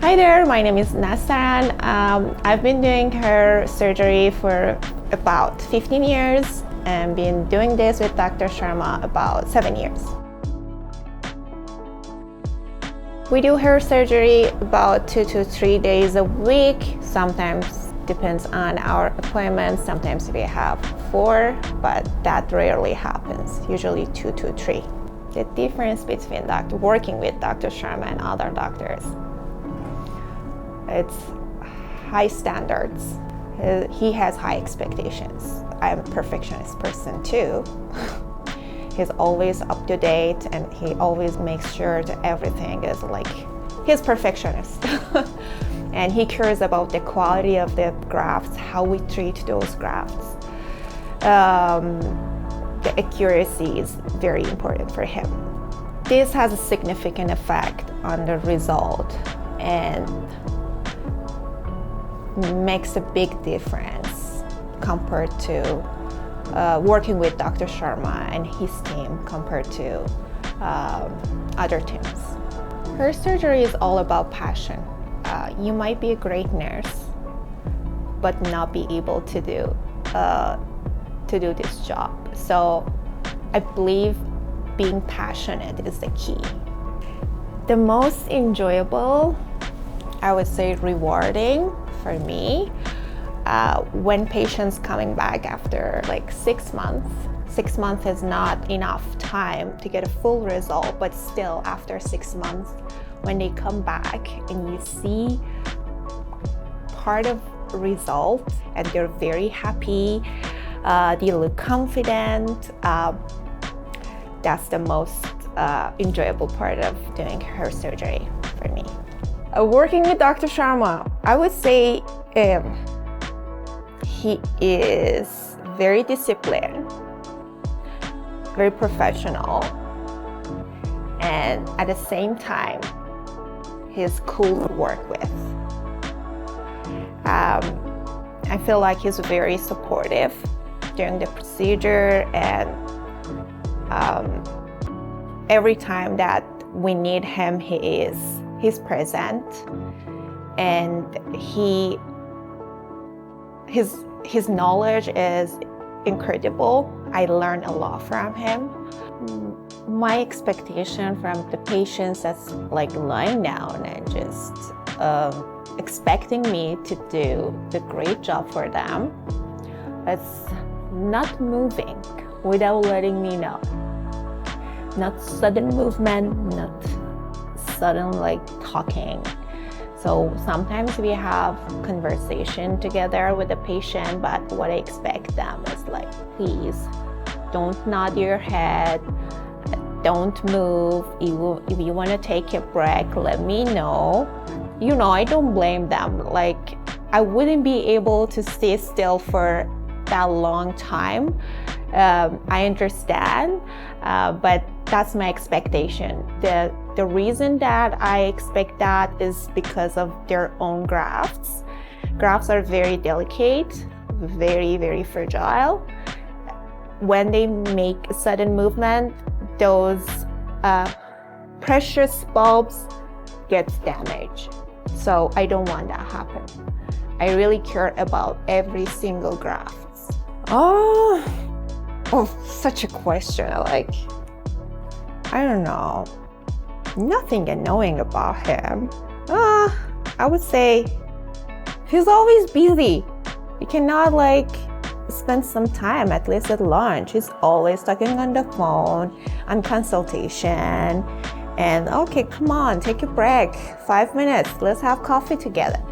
Hi there, my name is Nastaran. I've been doing hair surgery for about 15 years and been doing this with Dr. Sharma about 7 years. We do hair surgery about 2 to 3 days a week. Sometimes depends on our appointments. Sometimes we have 4, but that rarely happens. Usually 2 to 3. The difference between working with Dr. Sharma and other doctors, it's high standards. He has high expectations. I'm a perfectionist person too. He's always up to date and he always makes sure that everything is like, he's perfectionist. And he cares about the quality of the grafts, how we treat those grafts. The accuracy is very important for him. This has a significant effect on the result and makes a big difference compared to working with Dr. Sharma and his team compared to other teams. Hair surgery is all about passion. You might be a great nurse, but not be able to do this job. So I believe being passionate is the key. The most enjoyable, I would say rewarding for me, when patients coming back after like 6 months. 6 months is not enough time to get a full result, but still after 6 months, when they come back and you see part of result and they're very happy, they look confident, that's the most enjoyable part of doing hair surgery for me. Working with Dr. Sharma, I would say he is very disciplined, very professional, and at the same time, he's cool to work with. I feel like he's very supportive during the procedure, and every time that we need him, he's present, and his knowledge is incredible. I learn a lot from him. My expectation from the patients that's like lying down and just expecting me to do the great job for them, it's not moving without letting me know. Not sudden movement, not sudden like talking. So sometimes we have conversation together with the patient, but what I expect them is like, please don't nod your head, don't move. If you want to take a break, let me know. You know, I don't blame them. Like, I wouldn't be able to stay still for that long time. I understand, but that's my expectation. The reason that I expect that is because of their own grafts. Grafts are very delicate, very, very fragile. When they make a sudden movement, those precious bulbs get damaged. So I don't want that to happen. I really care about every single graft. Oh, such a question. Like, I don't know. Nothing annoying about him. I would say he's always busy. You cannot like spend some time, at least at lunch. He's always talking on the phone, on consultation. And okay, come on, take a break. 5 minutes, let's have coffee together.